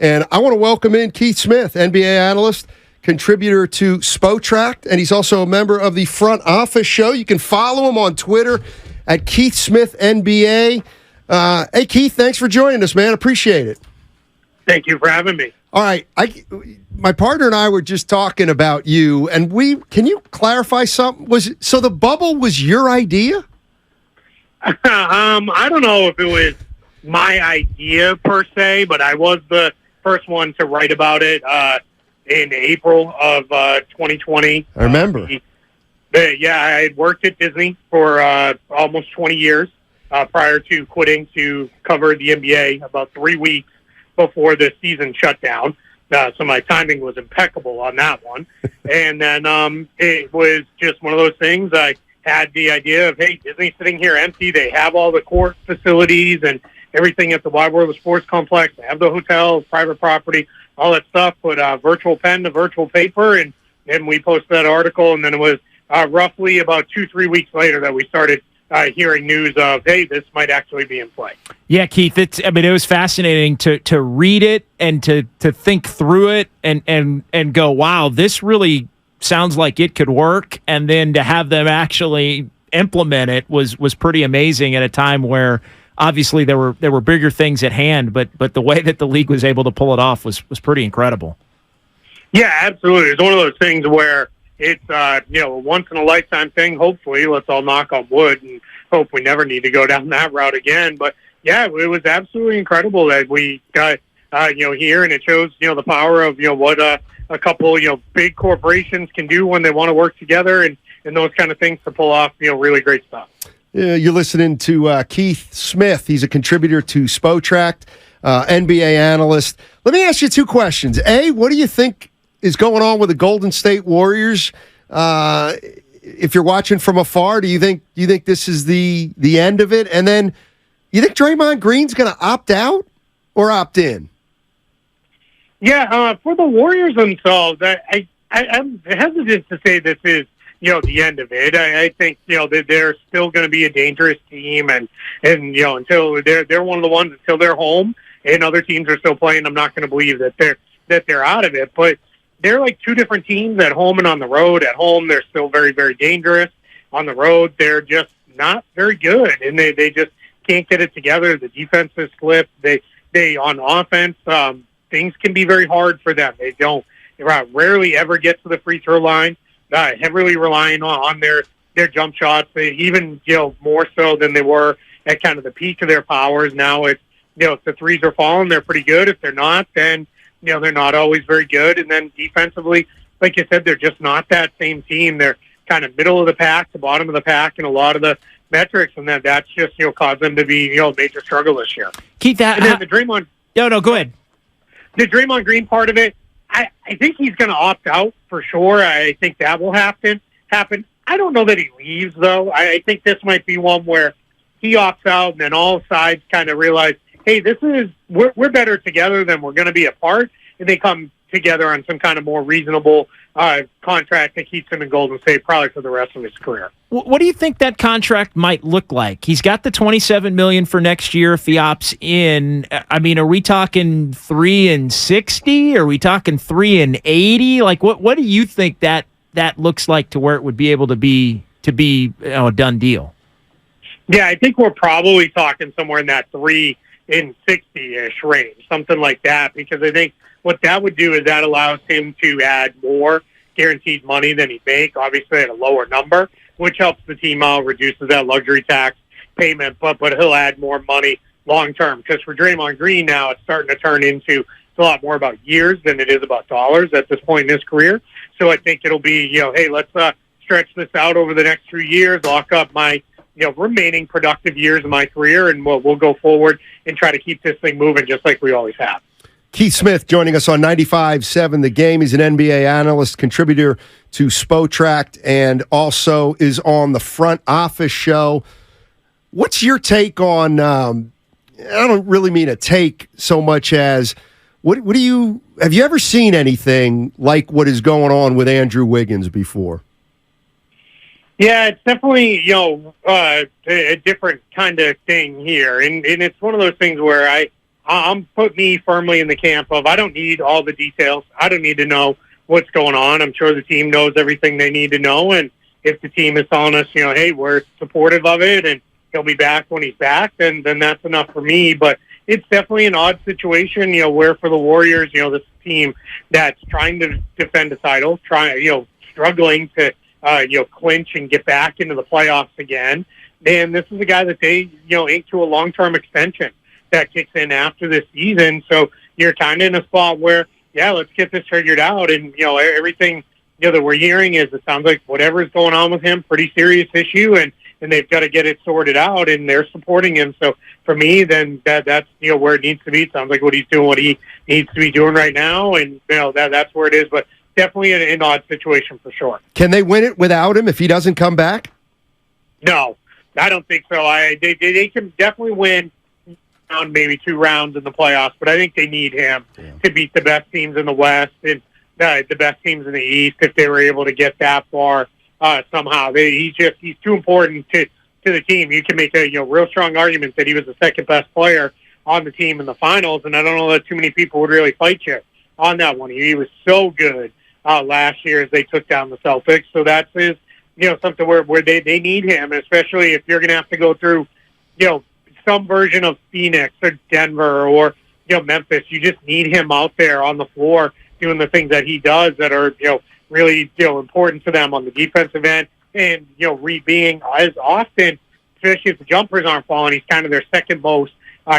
And I want to welcome in Keith Smith, NBA analyst, contributor to Spotrac, and he's also a member of the Front Office Show. You can follow him on Twitter at Keith Smith NBA. Hey, Keith, thanks for joining us, man. Appreciate it. Thank you for having me. All right. My partner and I were just talking about you, and can you clarify something? So the bubble was your idea? I don't know if it was my idea per se, but I was the first one to write about it in April of 2020. I remember. Yeah, I had worked at Disney for almost 20 years prior to quitting to cover the NBA about 3 weeks before the season shut down. So my timing was impeccable on that one. And then it was just one of those things. I had the idea of, hey, Disney's sitting here empty. They have all the court facilities and everything at the Wide World of Sports Complex. They have the hotel, private property, all that stuff. Put a virtual pen to virtual paper, and we posted that article. And then it was roughly about 2-3 weeks later that we started hearing news of, hey, this might actually be in play. Yeah, Keith, it was fascinating to read it and to think through it and go, wow, this really sounds like it could work. And then to have them actually implement it was pretty amazing at a time where obviously there were bigger things at hand, but the way that the league was able to pull it off was pretty incredible. Yeah, absolutely. It's one of those things where it's a once in a lifetime thing. Hopefully, let's all knock on wood and hope we never need to go down that route again. But yeah, it was absolutely incredible that we got here, and it shows the power of what a couple big corporations can do when they want to work together and those kind of things to pull off really great stuff. You're listening to Keith Smith. He's a contributor to Spotrac, NBA analyst. Let me ask you two questions. A, what do you think is going on with the Golden State Warriors? If you're watching from afar, do you think this is the end of it? And then, you think Draymond Green's going to opt out or opt in? Yeah, for the Warriors themselves, I'm hesitant to say this is the end of it. I think that they're still going to be a dangerous team, and until they're one of the ones until they're home and other teams are still playing, I'm not going to believe that they're out of it. But they're like two different teams at home and on the road. At home, they're still very, very dangerous. On the road, they're just not very good, and they just can't get it together. The defense has slipped. They on offense, things can be very hard for them. They rarely ever get to the free throw line. Heavily relying on their jump shots, even more so than they were at kind of the peak of their powers. Now it's if the threes are falling, they're pretty good. If they're not, then they're not always very good. And then defensively, like you said, they're just not that same team. They're kind of middle of the pack to bottom of the pack in a lot of the metrics, and that's just caused them to be a major struggle this year. Keep that. And then the Draymond. No, go ahead. The Draymond Green part of it, I think he's going to opt out for sure. I think that will happen. I don't know that he leaves, though. I think this might be one where he opts out, and then all sides kind of realize, hey, we're better together than we're going to be apart, and they come together on some kind of more reasonable contract that keeps him in Golden State probably for the rest of his career. What do you think that contract might look like? He's got the $27 million for next year if he opts in. I mean, are we talking $3 and $60? Are we talking $3 and $80? Like, what do you think that looks like to where it would be able to be a done deal? Yeah, I think we're probably talking somewhere in that $3 and $60-ish range, something like that, because I think what that would do is that allows him to add more guaranteed money than he'd make, obviously at a lower number, which helps the team out, reduces that luxury tax payment, but he'll add more money long term. Because for Draymond Green now, it's starting to turn into a lot more about years than it is about dollars at this point in his career. So I think it'll be, hey, let's stretch this out over the next 3 years, lock up my remaining productive years of my career, and we'll go forward and try to keep this thing moving just like we always have. Keith Smith joining us on 95.7 The Game. He's an NBA analyst, contributor to Spotrac, and also is on the Front Office Show. What's your take on, I don't really mean a take so much as, have you ever seen anything like what is going on with Andrew Wiggins before? Yeah, it's definitely, a different kind of thing here. And it's one of those things where put me firmly in the camp of I don't need all the details. I don't need to know what's going on. I'm sure the team knows everything they need to know, and if the team is telling us, hey, we're supportive of it and he'll be back when he's back, then that's enough for me. But it's definitely an odd situation, where for the Warriors, this team that's trying to defend a title, struggling to, clinch and get back into the playoffs again. And this is a guy that they, inked to a long-term extension that kicks in after this season. So you're kind of in a spot where, let's get this figured out. And, everything, that we're hearing is it sounds like whatever's going on with him, pretty serious issue, and they've got to get it sorted out, and they're supporting him. So for me, then that's, where it needs to be. It sounds like what he's doing, what he needs to be doing right now, and, that's where it is. But definitely an odd situation for sure. Can they win it without him if he doesn't come back? No, I don't think so. They can definitely win maybe 2 rounds in the playoffs, but I think they need him to beat the best teams in the West and the best teams in the East if they were able to get that far somehow. He's too important to the team. You can make a real strong argument that he was the second best player on the team in the finals, and I don't know that too many people would really fight you on that one. He was so good last year as they took down the Celtics, so that's something where they need him, especially if you're going to have to go through some version of Phoenix or Denver or Memphis. You just need him out there on the floor doing the things that he does that are really important to them on the defensive end, and being as often, especially if the jumpers aren't falling, he's kind of their second most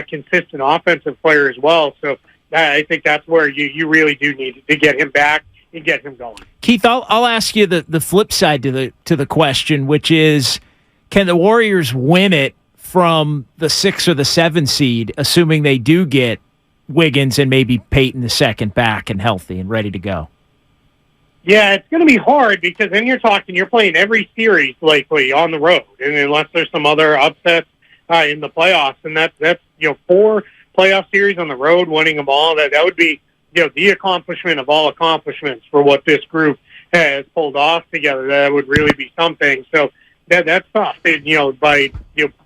consistent offensive player as well. So I think that's where you really do need to get him back and get him going. Keith, I'll ask you the flip side to the question, which is, can the Warriors win it from the 6 or the 7 seed, assuming they do get Wiggins and maybe Peyton II back and healthy and ready to go? Yeah, it's going to be hard because then you're playing every series likely on the road, and unless there's some other upsets in the playoffs, and that's 4 playoff series on the road, winning them all. That would be the accomplishment of all accomplishments for what this group has pulled off together. That would really be something. So that's tough. By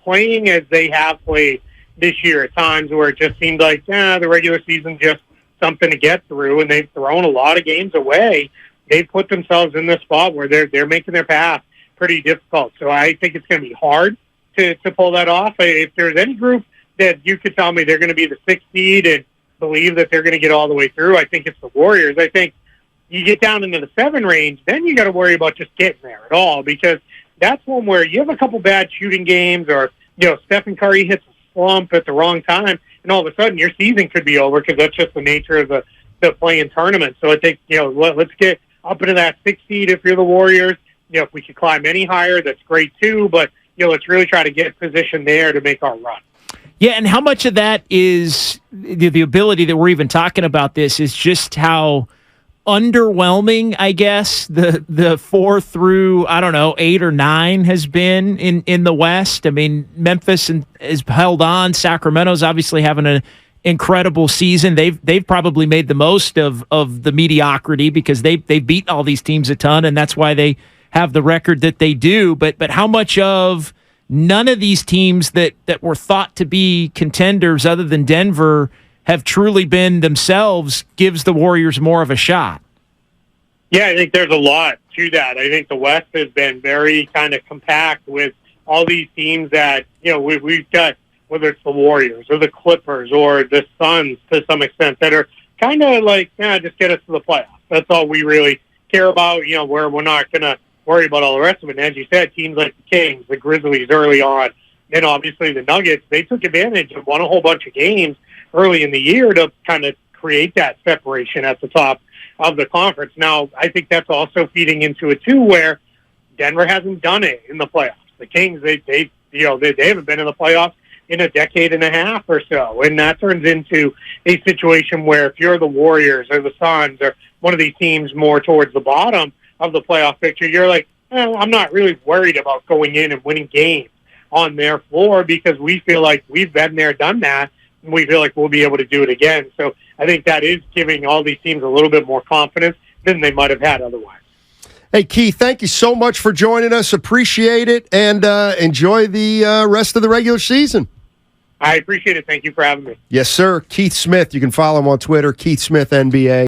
playing as they have played this year at times where it just seemed like the regular season just something to get through, and they've thrown a lot of games away. They've put themselves in this spot where they're making their path pretty difficult. So I think it's going to be hard to pull that off. If there's any group that you could tell me they're going to be the 6th seed and believe that they're going to get all the way through, I think it's the Warriors. I think you get down into the 7 range, then you got to worry about just getting there at all, because that's one where you have a couple bad shooting games, or Stephen Curry hits a slump at the wrong time, and all of a sudden your season could be over, because that's just the nature of the play-in tournament. So I think let's get up into that 6th seed if you're the Warriors. If we could climb any higher, that's great too. But let's really try to get positioned there to make our run. Yeah, and how much of that is the ability that we're even talking about this is just how underwhelming, I guess, the 4 through, 8 or 9 has been in the West. I mean, Memphis is held on. Sacramento's obviously having an incredible season. They've probably made the most of the mediocrity because they've beaten all these teams a ton, and that's why they have the record that they do. But how much of none of these teams that were thought to be contenders other than Denver have truly been themselves gives the Warriors more of a shot? Yeah, I think there's a lot to that. I think the West has been very kind of compact with all these teams that, we've got, whether it's the Warriors or the Clippers or the Suns to some extent, that are kind of like, just get us to the playoffs. That's all we really care about, where we're not going to worry about all the rest of it. And as you said, teams like the Kings, the Grizzlies early on, and obviously the Nuggets, they took advantage and won a whole bunch of games early in the year to kind of create that separation at the top of the conference. Now, I think that's also feeding into it too, where Denver hasn't done it in the playoffs. The Kings, they haven't been in the playoffs in a decade and a half or so, and that turns into a situation where if you're the Warriors or the Suns or one of these teams more towards the bottom of the playoff picture, you're like, I'm not really worried about going in and winning games on their floor because we feel like we've been there, done that, and we feel like we'll be able to do it again. So I think that is giving all these teams a little bit more confidence than they might have had otherwise. Hey, Keith, thank you so much for joining us. Appreciate it, and enjoy the rest of the regular season. I appreciate it. Thank you for having me. Yes, sir. Keith Smith. You can follow him on Twitter, Keith Smith NBA.